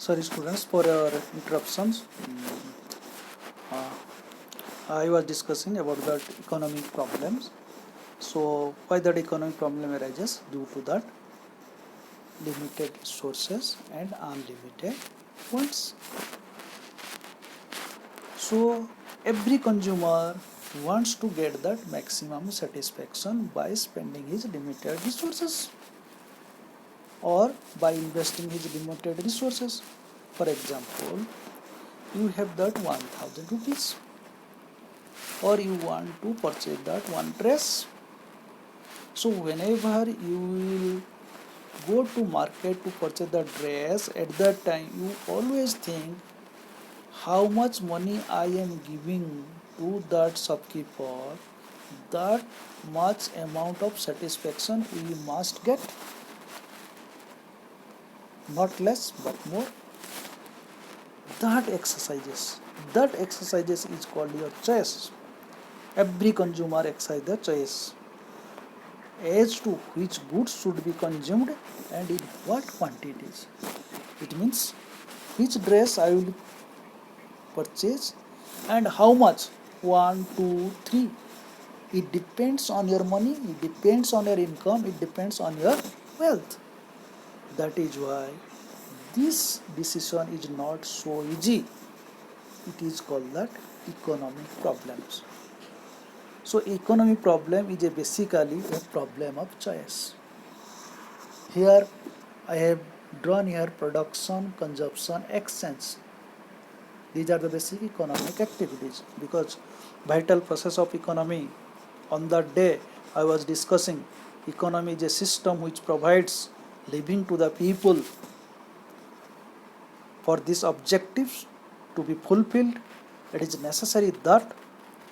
Sorry students for your interruptions. Uh, I was discussing about that economic problems. So why that economic problem arises? Due to that limited resources and unlimited funds. So every consumer wants to get that maximum satisfaction by spending his limited resources or by investing his limited resources. For example, you have that 1000 rupees or you want to purchase that one dress. So whenever you will go to market to purchase the dress, at that time you always think how much money I am giving to that shopkeeper, that much amount of satisfaction we must get, not less but more. That exercises is called your choice. Every consumer exercise the choice as to which goods should be consumed and in what quantities. It means which dress I will purchase and how much. 1, 2, 3. It depends on your money, it depends on your income, it depends on your wealth. That is why this decision is not so easy. It is called that economic problems. So economic problem is basically a problem of choice. Here I have drawn here production, consumption, exchange. These are the basic economic activities because vital process of economy. On that day I was discussing economy is a system which provides living to the people. For these objectives to be fulfilled, it is necessary that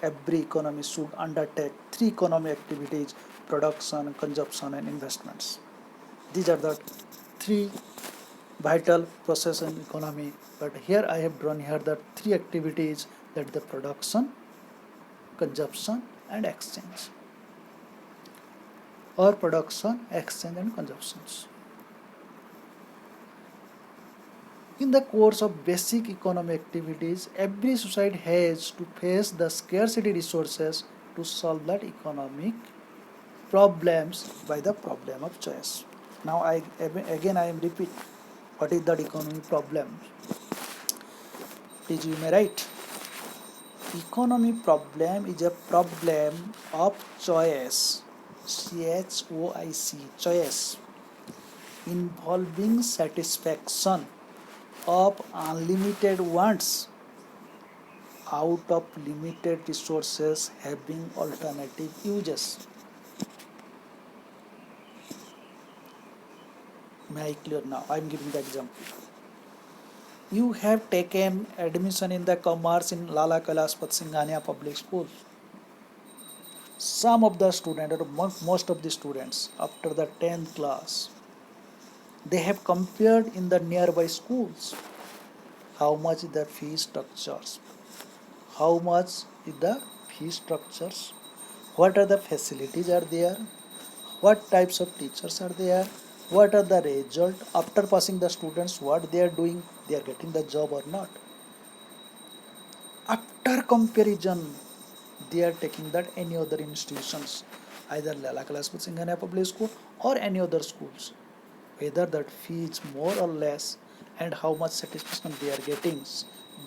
every economy should undertake 3 economic activities: production, consumption and investments. These are the 3 vital process in economy, but here I have drawn here the 3 activities, that the production, consumption and exchange, or production, exchange and consumptions. In the course of basic economic activities, every society has to face the scarcity resources to solve that economic problems by the problem of choice. Now I am repeat what is that economic problem. Please you may write. Economic problem is a problem of choice, CHOIC, choice, involving satisfaction of unlimited wants out of limited resources having alternative uses. May I clear now? I am giving the example. You have taken admission in the commerce in Lala Kailaspat Singhania Public School. Some of the students, or most of the students, after the 10th class, they have compared in the nearby schools how much is the fee structures, how much is the fee structures, what are the facilities are there, what types of teachers are there, what are the result after passing the students, what they are doing, they are getting the job or not. After comparison, they are taking that any other institutions, either Lala Kailaspat Singhania Public School or any other schools, whether that fee is more or less and how much satisfaction they are getting.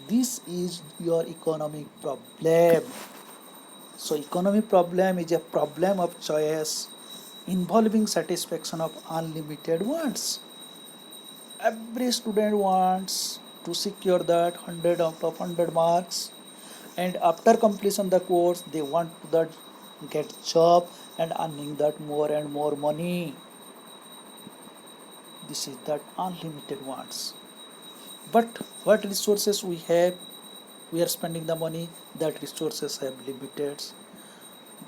This is your economic problem. So economic problem is a problem of choice involving satisfaction of unlimited wants. Every student wants to secure that 100 out of 100 marks, and after completion the course they want to that get job and earning that more and more money. This is that unlimited wants. But what resources we have, we are spending the money, that resources have limited.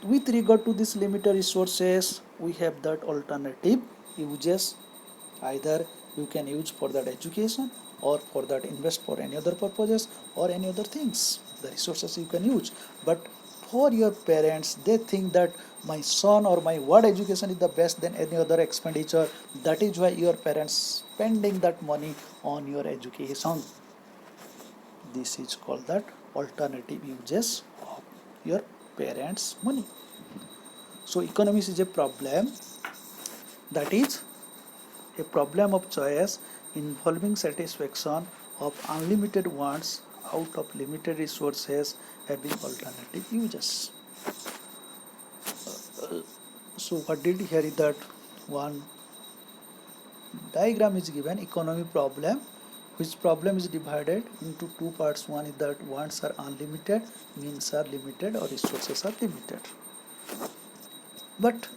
With regard to these limited resources, we have that alternative uses. Either you can use for that education or for that invest for any other purposes or any other things. The resources you can use. But for your parents, they think that my son or my what education is the best than any other expenditure. That is why your parents spending that money on your education. This is called that alternative uses of your parents' money. So economics is a problem, that is a problem of choice involving satisfaction of unlimited wants out of limited resources having alternative uses. So what did here is that one diagram is given, economy problem, which problem is divided into two parts. One is that wants are unlimited, means are limited, or resources are limited. But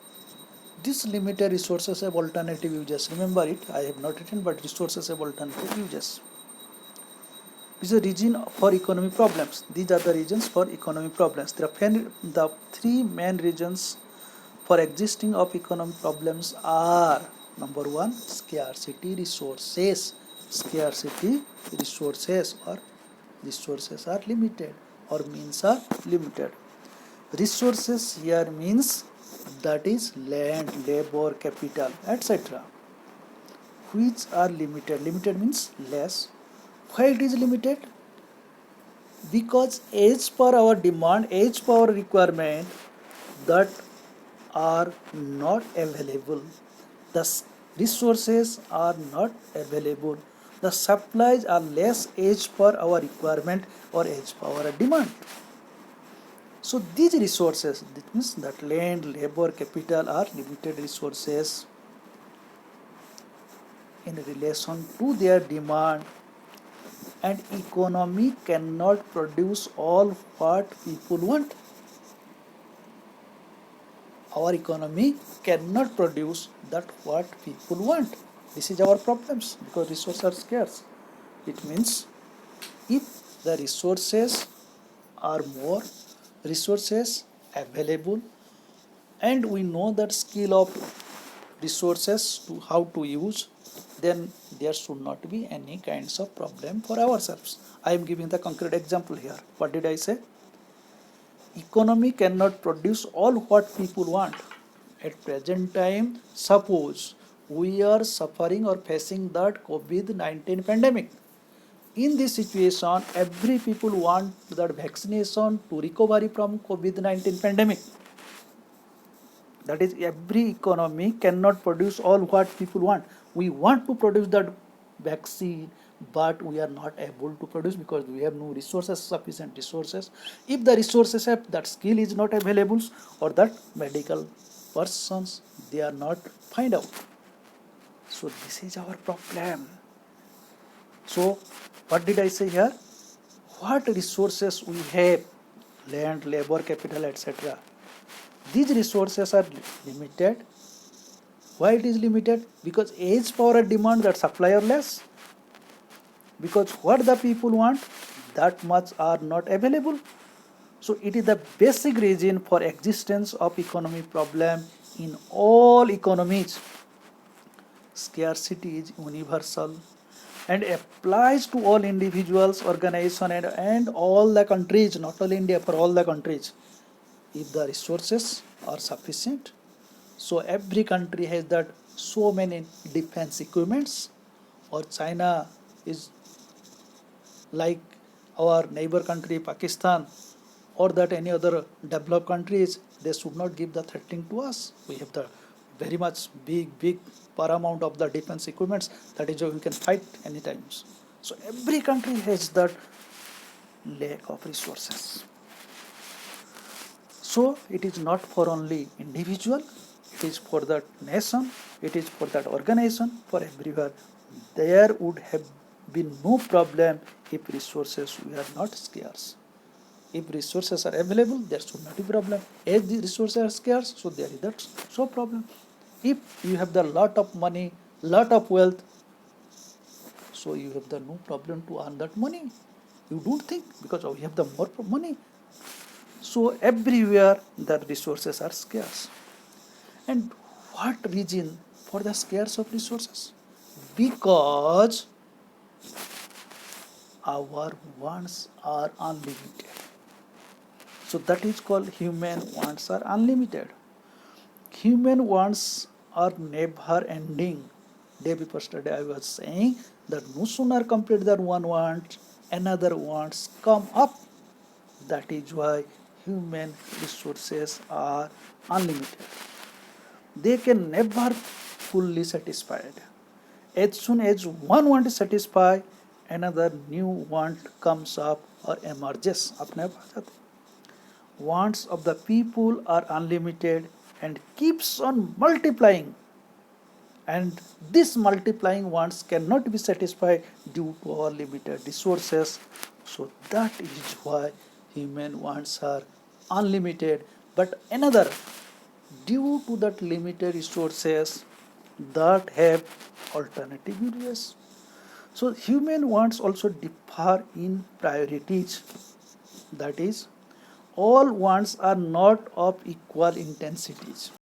these limited resources have alternative uses. Remember it, I have not written, but resources have alternative uses. This is a reason for economic problems. These are the reasons for economic problems. There are the three main reasons for existing of economic problems are: number one, scarcity resources. Scarcity resources, or resources are limited, or means are limited. Resources here means that is land, labor, capital, etc. Which are limited. Limited means less. Why it is limited? Because as per our demand, as per our requirement, that are not available. The resources are not available. The supplies are less as per our requirement or as per our demand. So these resources, that means that land, labor, capital are limited resources in relation to their demand, and economy cannot produce all what people want. Our economy cannot produce that what people want. This is our problems, because resources are scarce. It means if the resources are more, resources available, and we know that skill of resources to how to use, then there should not be any kinds of problem for ourselves. I am giving the concrete example here. What did I say? Economy cannot produce all what people want. At present time, suppose we are suffering or facing that COVID-19 pandemic. In this situation, every people want that vaccination to recovery from COVID-19 pandemic. That is, every economy cannot produce all what people want. We want to produce that vaccine, but we are not able to produce because we have no resources, sufficient resources. If the resources have, that skill is not available, or that medical persons, they are not find out. So this is our problem. So what did I say here? What resources we have, land, labor, capital, etc. These resources are limited. Why it is limited? Because as per demand, that supply are less. Because what the people want, that much are not available. So it is the basic reason for existence of economic problem in all economies. Scarcity is universal and applies to all individuals, organizations, and all the countries, not only India, for all the countries. If the resources are sufficient, so every country has that so many defense equipments, or China is like our neighbor country Pakistan, or that any other developed countries, they should not give the threatening to us. We have the very much big paramount of the defense equipments, that is why we can fight any times. So every country has that lack of resources. So it is not for only individual, it is for that nation, it is for that organization, for everywhere. There would have been no problem if resources were not scarce. If resources are available, there should not be problem. As the resources are scarce, so there is that so problem. If you have the lot of money, lot of wealth, so you have the no problem to earn that money. You don't think, because you have the more money. So everywhere the resources are scarce. And what reason for the scarce of resources? Because our wants are unlimited. So that is called human wants are unlimited. human wants are never ending. Day before yesterday I was saying that no sooner complete than one want, another wants come up. That is why human resources are unlimited. They can never fully satisfied. As soon as one want is satisfied, another new want comes up or emerges. अपने आप आ जाते. Wants of the people are unlimited and keeps on multiplying. And this multiplying wants cannot be satisfied due to our limited resources. So that is why human wants are unlimited. But another, due to that limited resources that have alternative uses. So human wants also differ in priorities. That is, all wants are not of equal intensities.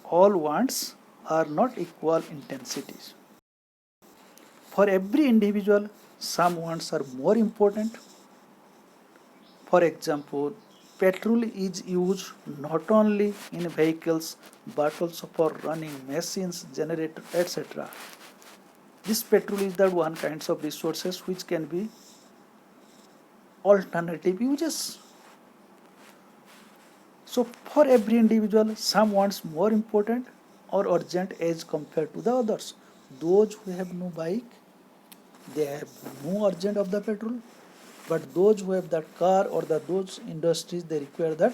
All wants are not equal intensities. For every individual, some wants are more important. For example, petrol is used not only in vehicles but also for running machines, generators, etc. This petrol is the one kinds of resources which can be alternative uses. So for every individual, some wants more important or urgent as compared to the others. Those who have no bike, they have no urgent of the petrol, but those who have that car or those industries, they require that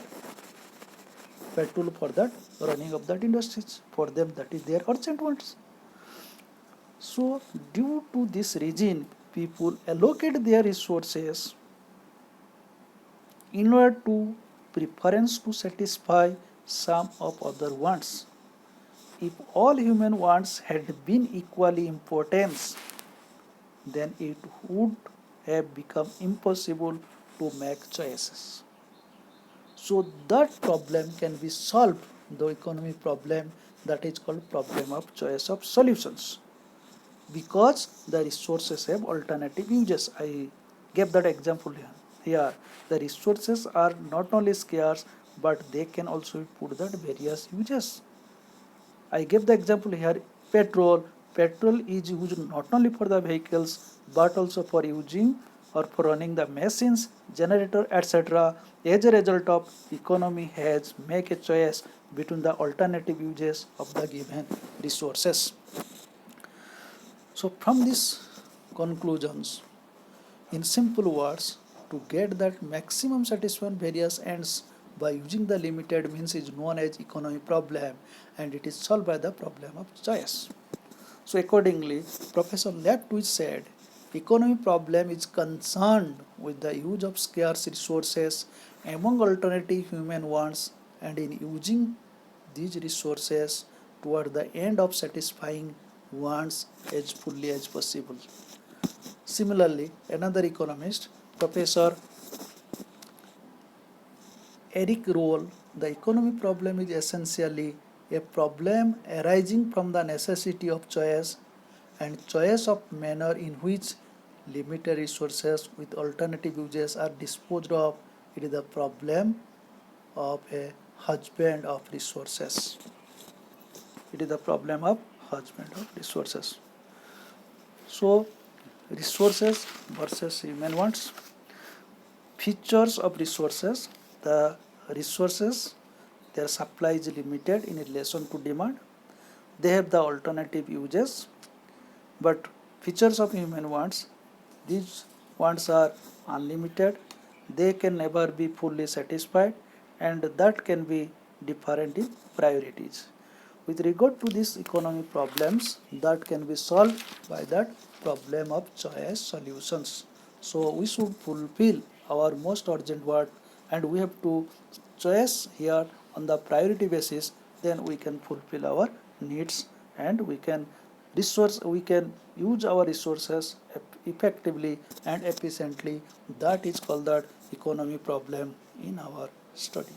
petrol for that running of that industries. For them, that is their urgent wants. So due to this reason, people allocate their resources in order to preference to satisfy some of other wants. If all human wants had been equally important, then it would have become impossible to make choices. So that problem can be solved, the economy problem that is called problem of choice of solutions, because the resources have alternative uses. I gave that example here. Here, the resources are not only scarce, but they can also put that various uses. I gave the example here, petrol. Petrol is used not only for the vehicles, but also for using or for running the machines, generator, etc. As a result of economy has make a choice between the alternative uses of the given resources. So from these conclusions, in simple words, to get that maximum satisfaction various ends by using the limited means is known as economy problem, and it is solved by the problem of choice. So accordingly, Professor Leptwich said, economy problem is concerned with the use of scarce resources among alternative human wants and in using these resources toward the end of satisfying wants as fully as possible. Similarly, another economist, Professor Eric Roll, the economy problem is essentially a problem arising from the necessity of choice and choice of manner in which limited resources with alternative uses are disposed of. It is the problem of a husband of resources. It is the problem of husband of resources. So, resources versus human wants. Features of resources. The resources, their supply is limited in relation to demand. They have the alternative uses. But features of human wants, these wants are unlimited. They can never be fully satisfied, and that can be different in priorities. With regard to these economy problems, that can be solved by that problem of choice solutions. So we should fulfill our most urgent work, and we have to choice here on the priority basis. Then we can fulfill our needs, and we can use our resources effectively and efficiently. That is called the economy problem in our study.